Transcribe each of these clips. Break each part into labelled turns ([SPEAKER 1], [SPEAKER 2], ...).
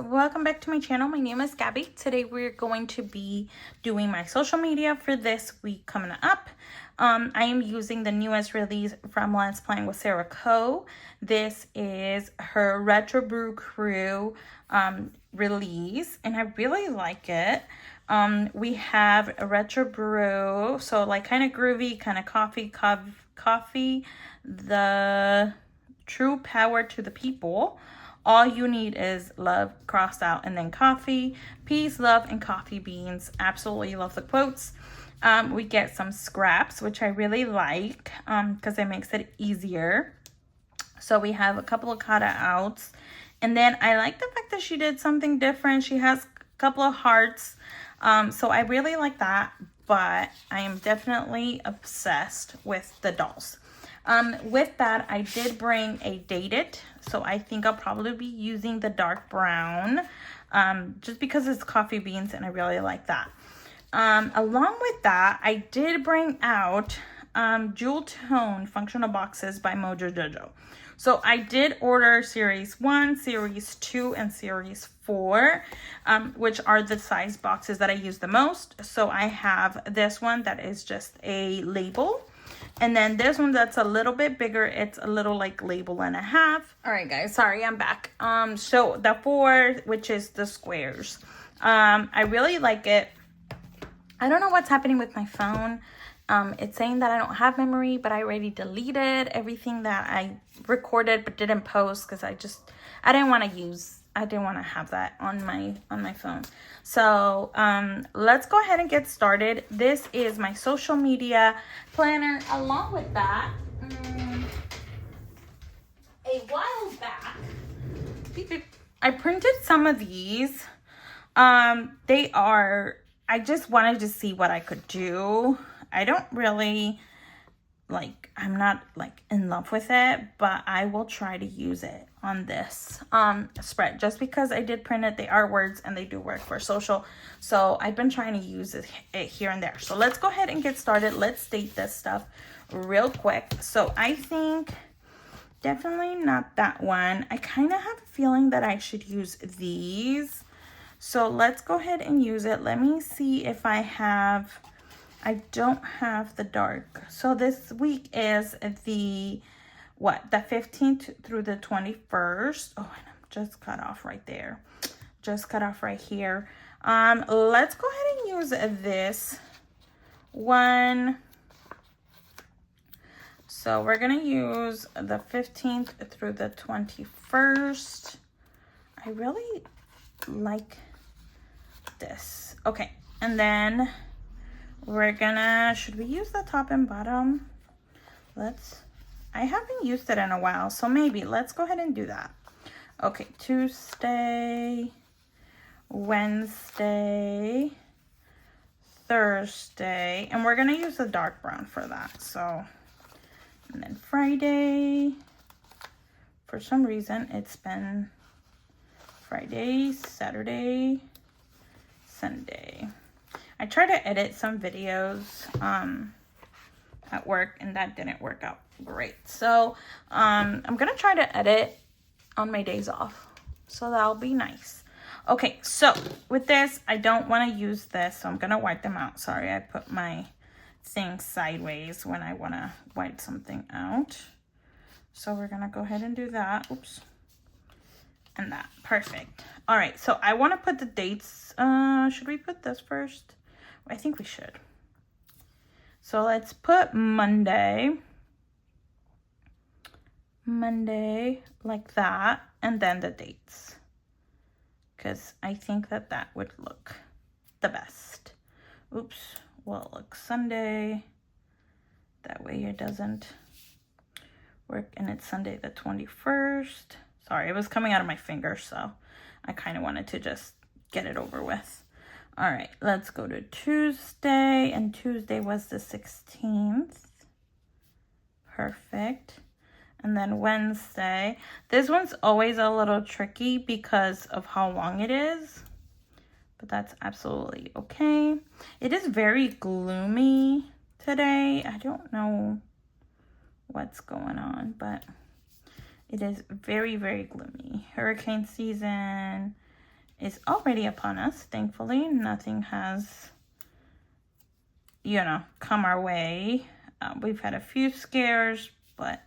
[SPEAKER 1] welcome back to my channel. My name is Gabby. Today we're going to be doing my social media for this week coming up. I am using the newest release from Let's Playing with Sarah Co. This is her Retro Brew Crew release, and I really like it. We have a retro brew, so like kind of groovy, kind of coffee, the true power to the people. All you need is love crossed out and then coffee, peace, love, and coffee beans. Absolutely love the quotes. We get some scraps, which I really like because it makes it easier. So we have a couple of cutouts. And then I like the fact that she did something different. She has a couple of hearts. So I really like that. But I am definitely obsessed with the dolls. With that, I did bring a dated, so I think I'll probably be using the dark brown, just because it's coffee beans and I really like that. Along with that, I did bring out jewel tone functional boxes by Mojo Jojo. So I did order series 1, series 2, and series 4, which are the size boxes that I use the most. So I have this one that is just a label. And then this one that's a little bit bigger, it's a little like label and a half. All right, guys, sorry, I'm back. So the 4, which is the squares. I really like it. I don't know what's happening with my phone. It's saying that I don't have memory, but I already deleted everything that I recorded but didn't post because I didn't want to have that on my phone. So let's go ahead and get started. This is my social media planner. Along with that, a while back, I printed some of these. I just wanted to see what I could do. I don't really I'm not in love with it, but I will try to use it on this spread. Just because I did print it, they are words and they do work for social. So I've been trying to use it here and there. So let's go ahead and get started. Let's date this stuff real quick. So I think definitely not that one. I kind of have a feeling that I should use these. So let's go ahead and use it. Let me see if I don't have the dark. So this week is the 15th through the 21st. Oh, and I'm just cut off right there. Just cut off right here. Let's go ahead and use this one. So we're gonna use the 15th through the 21st. I really like this. Okay, and then we're gonna, should we use the top and bottom? I haven't used it in a while, so maybe let's go ahead and do that. Okay, Tuesday, Wednesday, Thursday, and we're gonna use the dark brown for that. So, and then Friday, for some reason, it's been Friday, Saturday, Sunday. I tried to edit some videos at work and that didn't work out great. So I'm gonna try to edit on my days off. So that'll be nice. Okay, so with this, I don't want to use this, so I'm gonna wipe them out. Sorry, I put my thing sideways when I want to wipe something out. So we're gonna go ahead and do that. Oops. And that. Perfect. All right, so I want to put the dates. Should we put this first? I think we should. So let's put Monday like that, and then the dates, because I think that would look the best. Oops, well, look, Sunday, that way it doesn't work, and it's Sunday the 21st. Sorry, it was coming out of my fingers, so I kind of wanted to just get it over with. All right, let's go to Tuesday, and Tuesday was the 16th. Perfect. And then Wednesday. This one's always a little tricky because of how long it is, but that's absolutely okay. It is very gloomy today. I don't know what's going on, but it is very, very gloomy. Hurricane season. is already upon us. Thankfully, nothing has, you know, come our way. We've had a few scares, but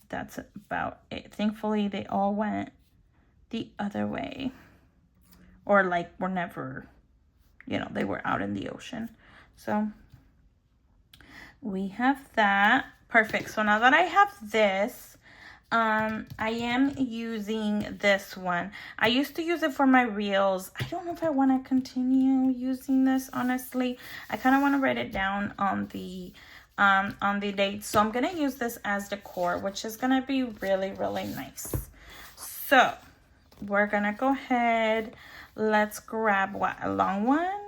[SPEAKER 1] that's about it. Thankfully, they all went the other way. Or like were never, you know, they were out in the ocean. So we have that. Perfect. So now that I have this, I am using this one. I used to use it for my reels. I don't know if I want to continue using this, honestly. I kind of want to write it down on the date. So I'm going to use this as decor, which is going to be really, really nice. So we're going to go ahead. Let's grab what, a long one?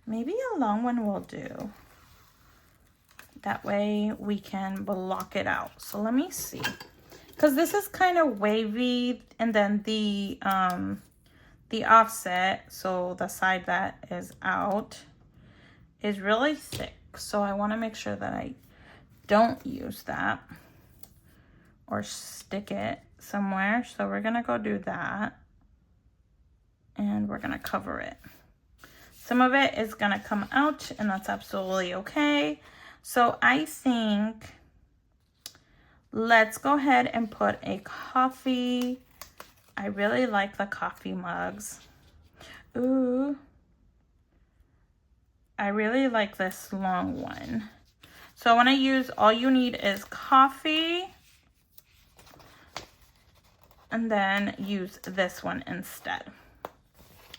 [SPEAKER 1] Maybe a long one will do. That way we can block it out. So let me see. Because this is kind of wavy, and then the offset, so the side that is out, is really thick. So I want to make sure that I don't use that or stick it somewhere. So we're going to go do that. And we're going to cover it. Some of it is going to come out, and that's absolutely okay. So I think let's go ahead and put a coffee. I really like the coffee mugs. Ooh. I really like this long one. So I want to use, all you need is coffee. And then use this one instead.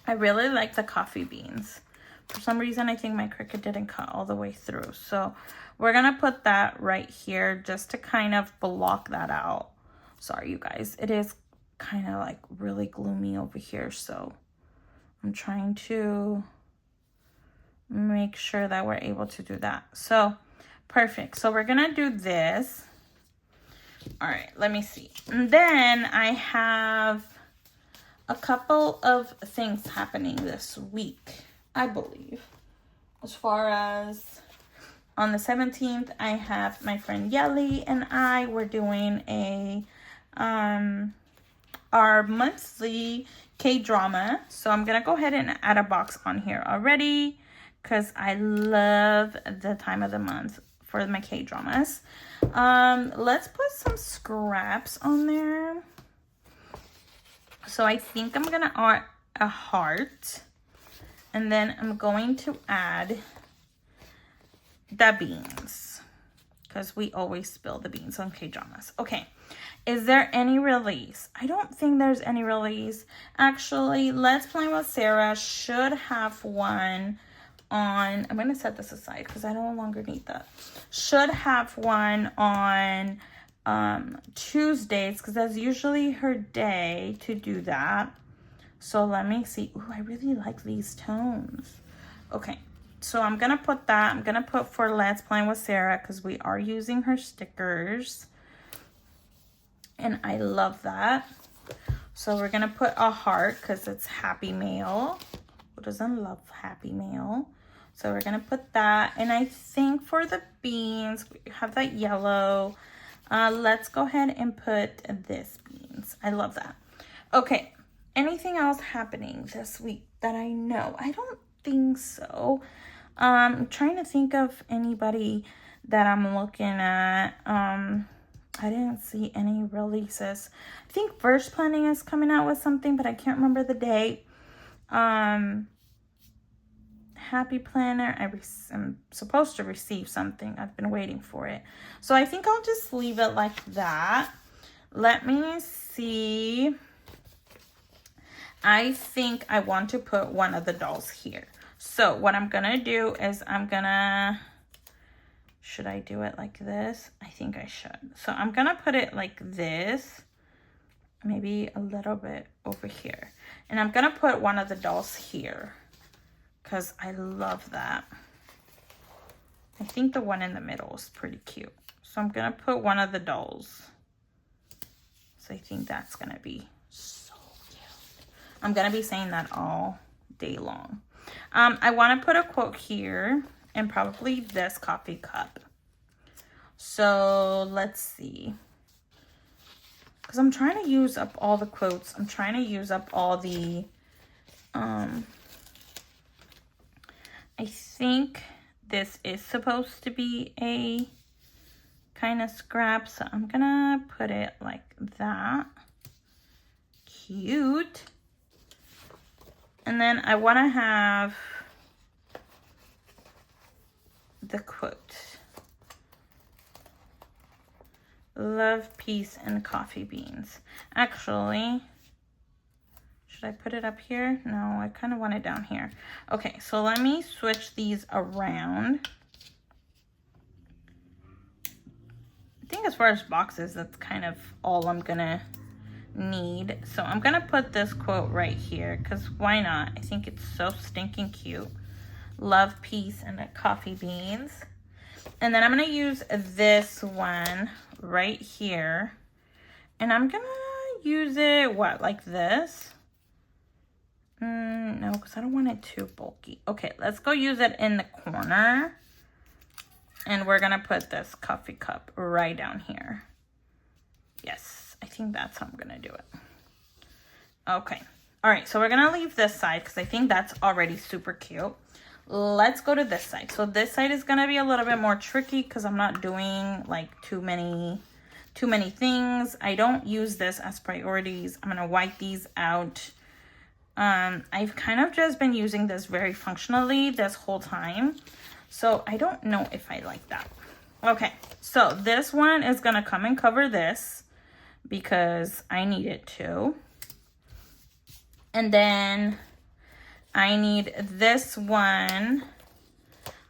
[SPEAKER 1] I really like the coffee beans. For some reason, I think my Cricut didn't cut all the way through. So we're going to put that right here just to kind of block that out. Sorry, you guys. It is kind of like really gloomy over here. So I'm trying to make sure that we're able to do that. So perfect. So we're going to do this. All right, let me see. And then I have a couple of things happening this week, I believe. As far as on the 17th, I have my friend Yelly and I were doing a our monthly K-drama. So I'm gonna go ahead and add a box on here already because I love the time of the month for my K-dramas. Let's put some scraps on there. So I think I'm gonna add a heart, and then I'm going to add the beans because we always spill the beans on K-dramas. Okay, is there any release? I don't think there's any release. Actually, Let's Play with Sarah should have one on, I'm gonna set this aside because I no longer need that. Should have one on Tuesdays because that's usually her day to do that. So let me see. Ooh, I really like these tones. Okay, so I'm gonna put that. I'm gonna put for Let's Play with Sarah because we are using her stickers, and I love that. So we're gonna put a heart because it's Happy Mail. Who doesn't love Happy Mail? So we're gonna put that, and I think for the beans we have that yellow. Let's go ahead and put this beans. I love that. Okay, anything else happening this week that I know? I don't think so. I'm trying to think of anybody that I'm looking at. I didn't see any releases. I think Verse Planning is coming out with something, but I can't remember the date. Happy Planner, I'm supposed to receive something. I've been waiting for it. So I think I'll just leave it like that. Let me see. I think I want to put one of the dolls here. So what I'm gonna do is should I do it like this? I think I should. So I'm gonna put it like this, maybe a little bit over here. And I'm gonna put one of the dolls here, because I love that. I think the one in the middle is pretty cute. So I'm gonna put one of the dolls. So I think that's gonna be so cute. I'm gonna be saying that all day long. I wanna put a quote here and probably this coffee cup. So let's see. because I'm trying to use up all the quotes. I'm trying to use up all the, I think this is supposed to be a kind of scrap, so I'm gonna put it like that. Cute. And then I want to have the quote. Love, peace, and coffee beans. Actually, should I put it up here? No, I kind of want it down here. Okay, so let me switch these around. I think as far as boxes, that's kind of all I'm gonna need. So I'm gonna put this quote right here, because why not? I think it's so stinking cute. Love, peace, and coffee beans. And then I'm gonna use this one right here, and I'm gonna use it like this. No, because I don't want it too bulky. Okay, let's go use it in the corner, and we're gonna put this coffee cup right down here. Yes, I think that's how I'm gonna do it. Okay, all right, so we're gonna leave this side because I think that's already super cute. Let's go to this side. So this side is gonna be a little bit more tricky because I'm not doing like too many things. I don't use this as priorities. I'm gonna wipe these out. I've kind of just been using this very functionally this whole time, so I don't know if I like that. Okay, so this one is gonna come and cover this because I need it to. And then I need this one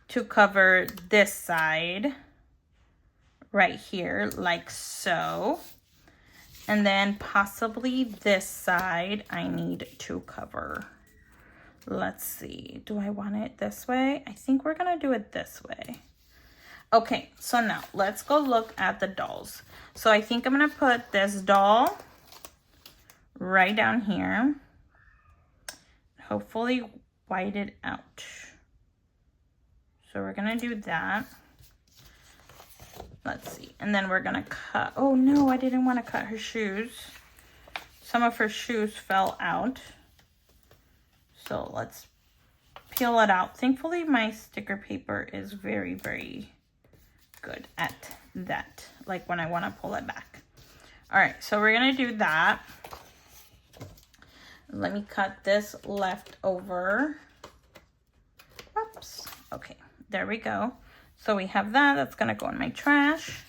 [SPEAKER 1] to cover this side right here, like so. And then possibly this side I need to cover. Let's see, do I want it this way? I think we're gonna do it this way. Okay, so now let's go look at the dolls. So I think I'm gonna put this doll right down here. Hopefully white it out. So we're gonna do that. Let's see, and then we're gonna cut. Oh no, I didn't want to cut her shoes. Some of her shoes fell out. So let's peel it out. Thankfully, my sticker paper is very, very good at that. Like when I want to pull it back. All right, so we're gonna do that. Let me cut this leftover. Oops. Okay, there we go. So we have that. That's gonna go in my trash.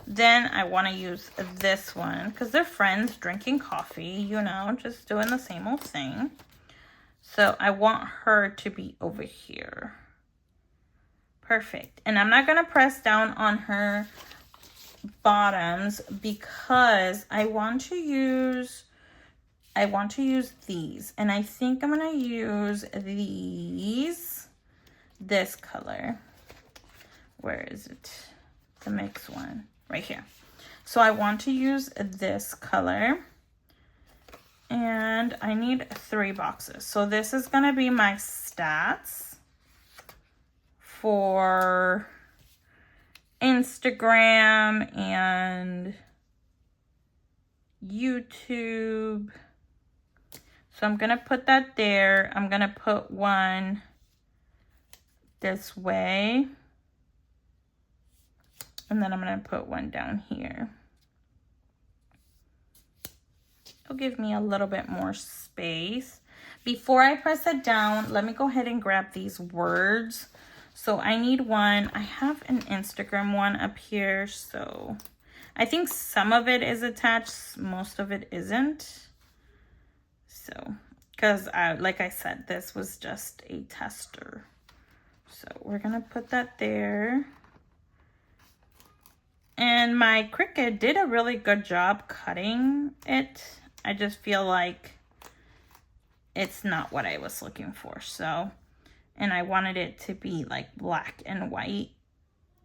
[SPEAKER 1] Then I want to use this one because they're friends drinking coffee, you know, just doing the same old thing. So I want her to be over here. Perfect. And I'm not gonna press down on her bottoms because I want to use these, and I think I'm gonna use this color. Where is it? The mix one right here. So I want to use this color, and I need 3 boxes. So this is gonna be my stats for Instagram and YouTube. So I'm gonna put that there. I'm gonna put one this way. And then I'm gonna put one down here. It'll give me a little bit more space. Before I press it down, let me go ahead and grab these words. So I need one. I have an Instagram one up here. So I think some of it is attached. Most of it isn't. So, because like I said, this was just a tester. So we're gonna put that there. And my Cricut did a really good job cutting it. I just feel like it's not what I was looking for. So, and I wanted it to be like black and white,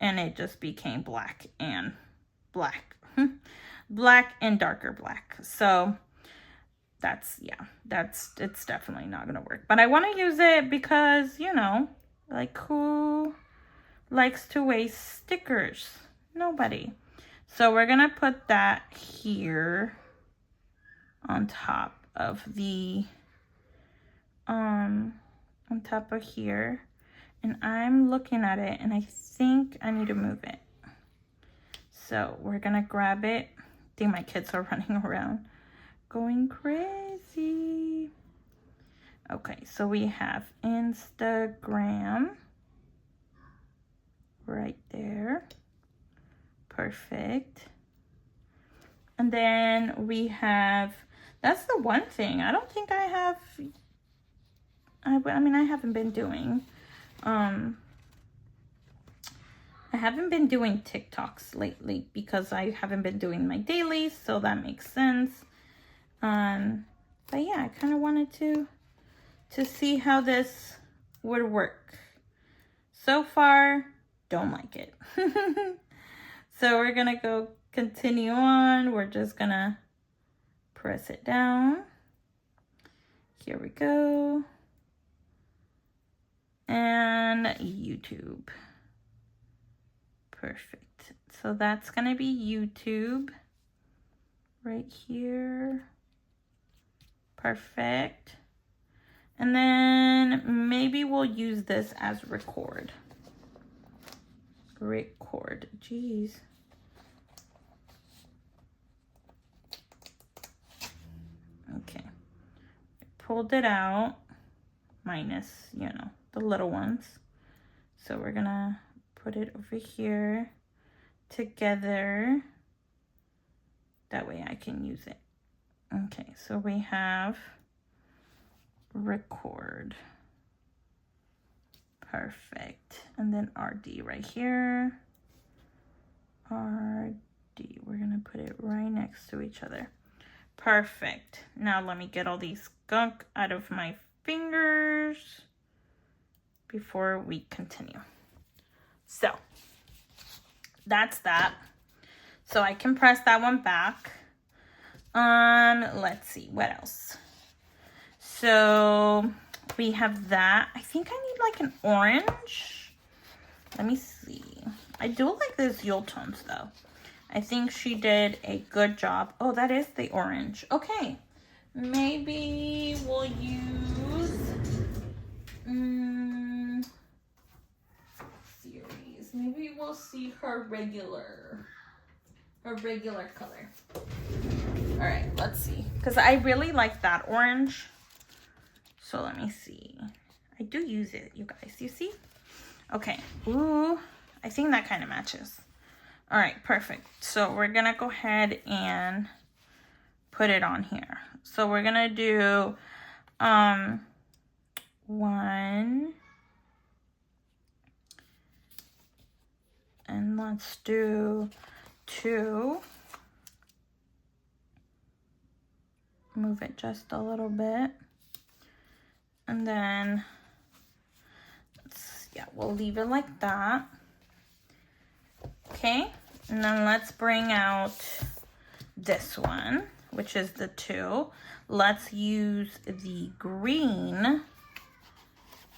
[SPEAKER 1] and it just became black and black. Black and darker black. So it's definitely not gonna work. But I want to use it because, you know, like who likes to waste stickers? Nobody. So we're gonna put that here on top of the, on top of here. And I'm looking at it and I think I need to move it. So we're gonna grab it. I think my kids are running around going crazy. Okay, so we have Instagram right there. Perfect. And then we have, that's the one thing I don't think I have, I mean, I haven't been doing, I haven't been doing TikToks lately because I haven't been doing my dailies, so that makes sense. But yeah, I kind of wanted to see how this would work. So far, don't like it. So we're gonna go continue on. We're just gonna press it down. Here we go. And YouTube. Perfect. So that's gonna be YouTube right here. Perfect. And then maybe we'll use this as record. Record. Jeez. Okay. Pulled it out. Minus, you know, the little ones. So we're gonna put it over here together. That way I can use it. Okay, so we have record. Perfect. And then RD right here. RD. We're gonna put it right next to each other. Perfect. Now let me get all these gunk out of my fingers before we continue. So that's that. So I can press that one back. Let's see what else. So we have that. I think I need like an orange. Let me see. I do like those Yule tones though. I think she did a good job. Oh, that is the orange. Okay. Maybe we'll use series. Maybe we'll see her regular color. All right, let's see. Because I really like that orange. So let me see. I do use it, you guys. You see? Okay. Ooh, I think that kind of matches. All right, perfect. So we're going to go ahead and put it on here. So we're going to do 1. And let's do 2. Move it just a little bit. And then, we'll leave it like that. Okay, and then let's bring out this one, which is the 2. Let's use the green.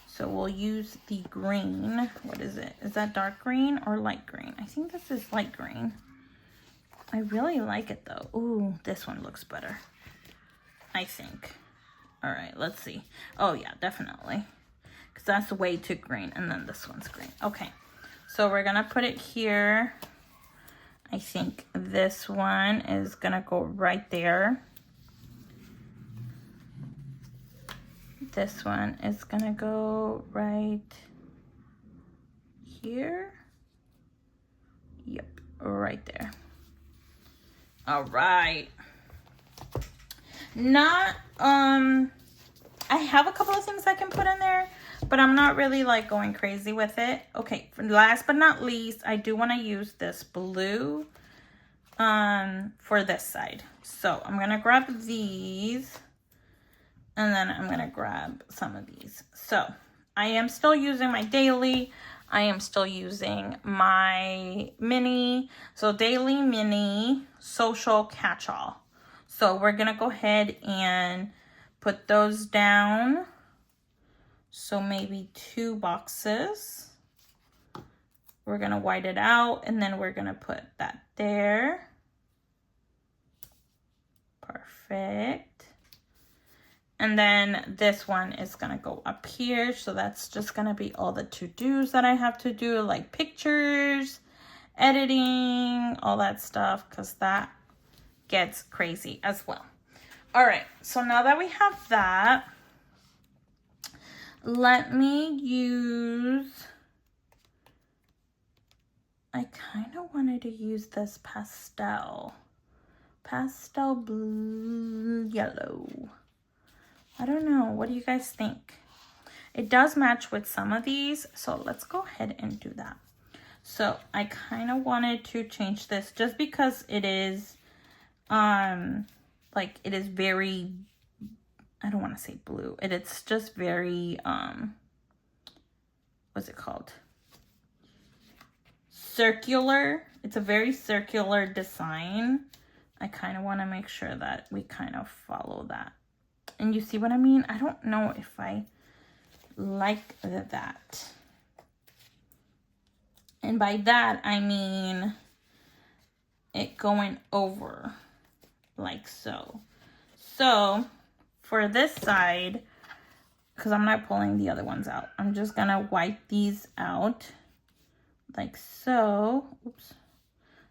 [SPEAKER 1] So we'll use the green. What is it? Is that dark green or light green? I think this is light green. I really like it though. Ooh, this one looks better, I think. All right, let's see. Oh yeah, definitely. Because that's way too green. And then this one's green. Okay, so we're going to put it here. I think this one is going to go right there. This one is going to go right here. Yep, right there. All right. Not, I have a couple of things I can put in there, but I'm not really like going crazy with it. Okay, last but not least, I do want to use this blue for this side. So I'm going to grab these and then I'm going to grab some of these. So I am still using my daily. I am still using my mini. So daily, mini, social, catch-all. So we're going to go ahead and put those down. So maybe 2 boxes. We're gonna white it out, and then we're gonna put that there. Perfect. And then this one is gonna go up here. So that's just gonna be all the to-dos that I have to do, like pictures, editing, all that stuff, because that gets crazy as well. All right, so now that we have that, let me use, I kind of wanted to use this pastel blue yellow. I don't know, what do you guys think? It does match with some of these, so let's go ahead and do that. So I kind of wanted to change this just because it is, like it is very, I don't want to say blue. It's just very, what's it called? Circular. It's a very circular design. I kind of want to make sure that we kind of follow that. And you see what I mean? I don't know if I like that. And by that, I mean it going over like so. So for this side, because I'm not pulling the other ones out, I'm just going to wipe these out like so. Oops.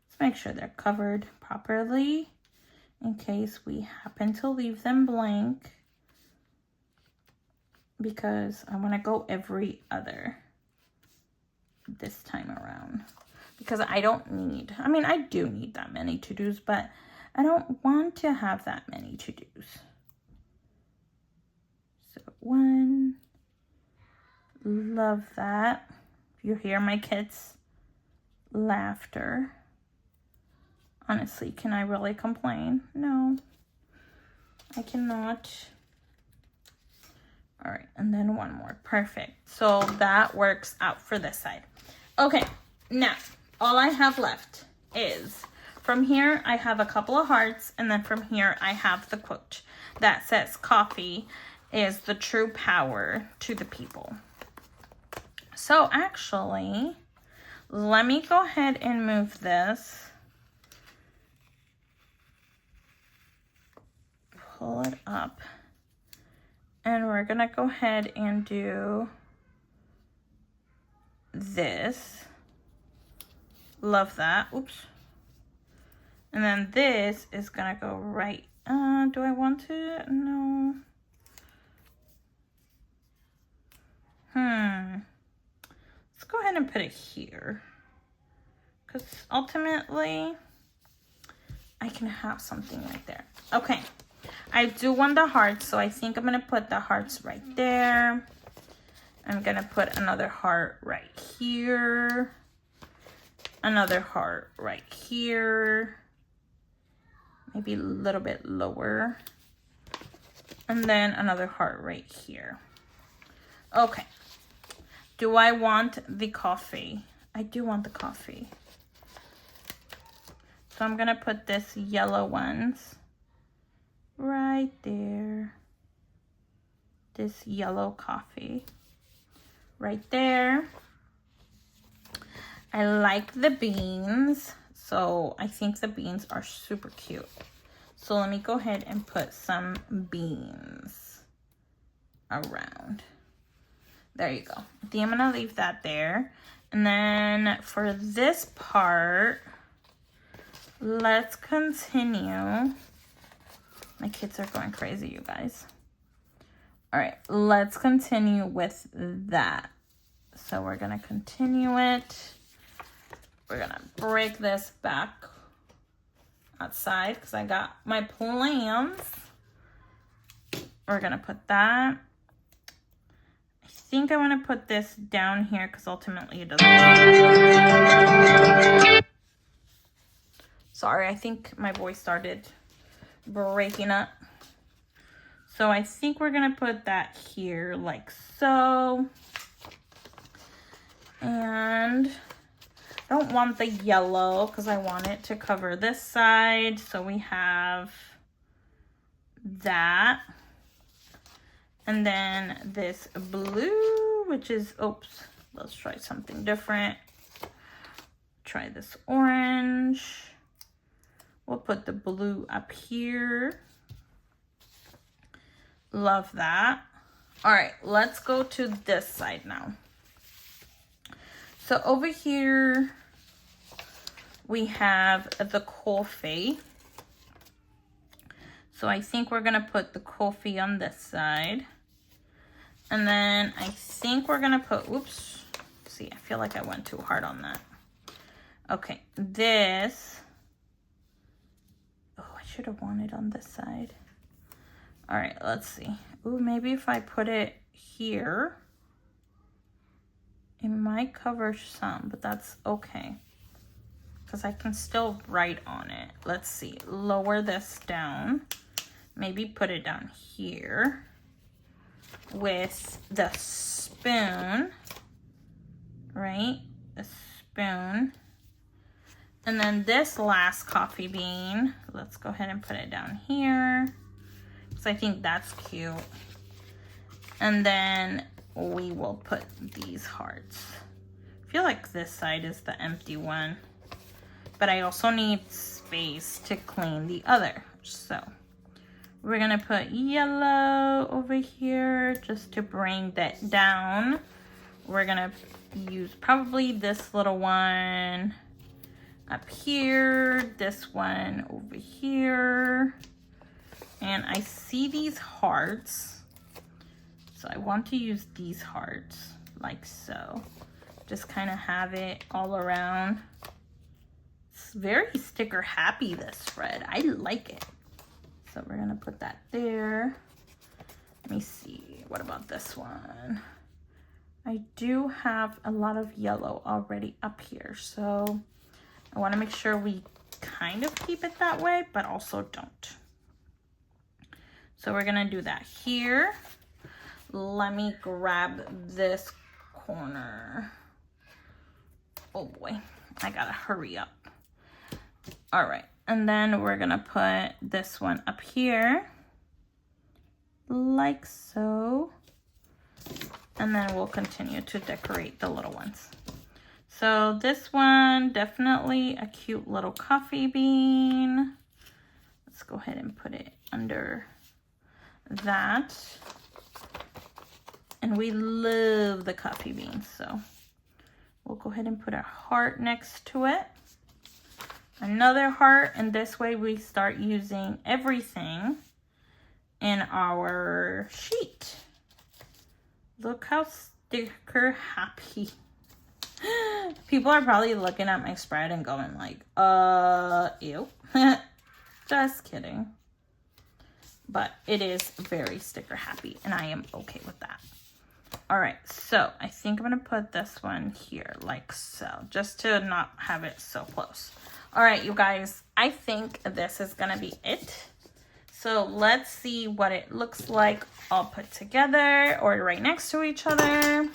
[SPEAKER 1] Let's make sure they're covered properly in case we happen to leave them blank, because I want to go every other this time around, because I don't need, I mean, I do need that many to-dos, but I don't want to have that many to-dos. So one, love that. If you hear my kids' laughter, honestly, can I really complain? No, I cannot. All right, and then one more. Perfect. So that works out for this side. Okay, now all I have left is from here I have a couple of hearts, and then from here I have the quote that says coffee is the true power to the people. So actually, let me go ahead and move this. Pull it up. And we're gonna go ahead and do this. Love that. Oops. And then this is gonna go right. Do I want to? No. Let's go ahead and put it here, because ultimately I can have something right there. Okay. I do want the hearts, so I think I'm going to put the hearts right there. I'm going to put another heart right here. Another heart right here. Maybe a little bit lower. And then another heart right here. Okay. Do I want the coffee? I do want the coffee. So I'm going to put this yellow ones right there. This yellow coffee right there. I like the beans, so I think the beans are super cute. So let me go ahead and put some beans around. There you go. I think I'm gonna leave that there. And then for this part, let's continue. My kids are going crazy, you guys. All right, let's continue with that. So we're gonna continue it. We're gonna break this back outside because I got my plans. We're gonna put that. I think I want to put this down here because ultimately it doesn't change. Sorry, I think my voice started breaking up. So I think we're gonna put that here like so. And I don't want the yellow because I want it to cover this side. So we have that. And then this blue, which is, oops, let's try something different. try this orange. We'll put the blue up here. Love that. All right, let's go to this side now. So over here, we have the coffee. So I think we're gonna put the coffee on this side. And then I think we're gonna put, oops, see, I feel like I went too hard on that. Okay, this, oh, I should have wanted on this side. All right, let's see. Ooh, maybe if I put it here, it might cover some, but that's okay, because I can still write on it. Let's see, lower this down. Maybe put it down here with the spoon, right? The spoon. And then this last coffee bean, let's go ahead and put it down here, because I think that's cute. And then we will put these hearts. I feel like this side is the empty one, but I also need space to clean the other. So we're gonna put yellow over here just to bring that down. We're gonna use probably this little one up here, this one over here. And I see these hearts, so I want to use these hearts like so. Just kind of have it all around. It's very sticker happy, this spread. I like it. So we're gonna put that there. Let me see, what about this one? I do have a lot of yellow already up here, so I wanna make sure we kind of keep it that way, but also don't. So we're gonna do that here. Let me grab this corner. Oh boy, I gotta hurry up. All right, and then we're gonna put this one up here, like so. And then we'll continue to decorate the little ones. So this one, definitely a cute little coffee bean. Let's go ahead and put it under that. And we love the coffee beans, so we'll go ahead and put a heart next to it. Another heart, and this way we start using everything in our sheet. Look how sticker happy. People are probably looking at my spread and going like, ew. Just kidding. But it is very sticker happy, and I am okay with that. All right, so I think I'm gonna put this one here like so, just to not have it so close. All right, you guys, I think this is gonna be it. So let's see what it looks like all put together or right next to each other.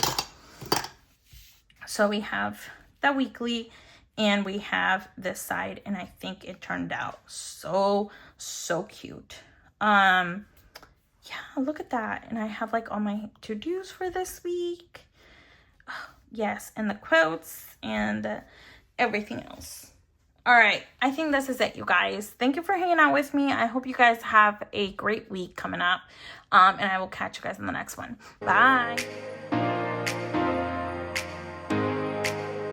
[SPEAKER 1] So we have the weekly and we have this side, and I think it turned out so cute. Yeah, look at that. And I have like all my to-dos for this week. Oh, yes, and the quotes and everything else. All right, I think this is it, you guys. Thank you for hanging out with me. I hope you guys have a great week coming up. And I will catch you guys in the next one. Bye.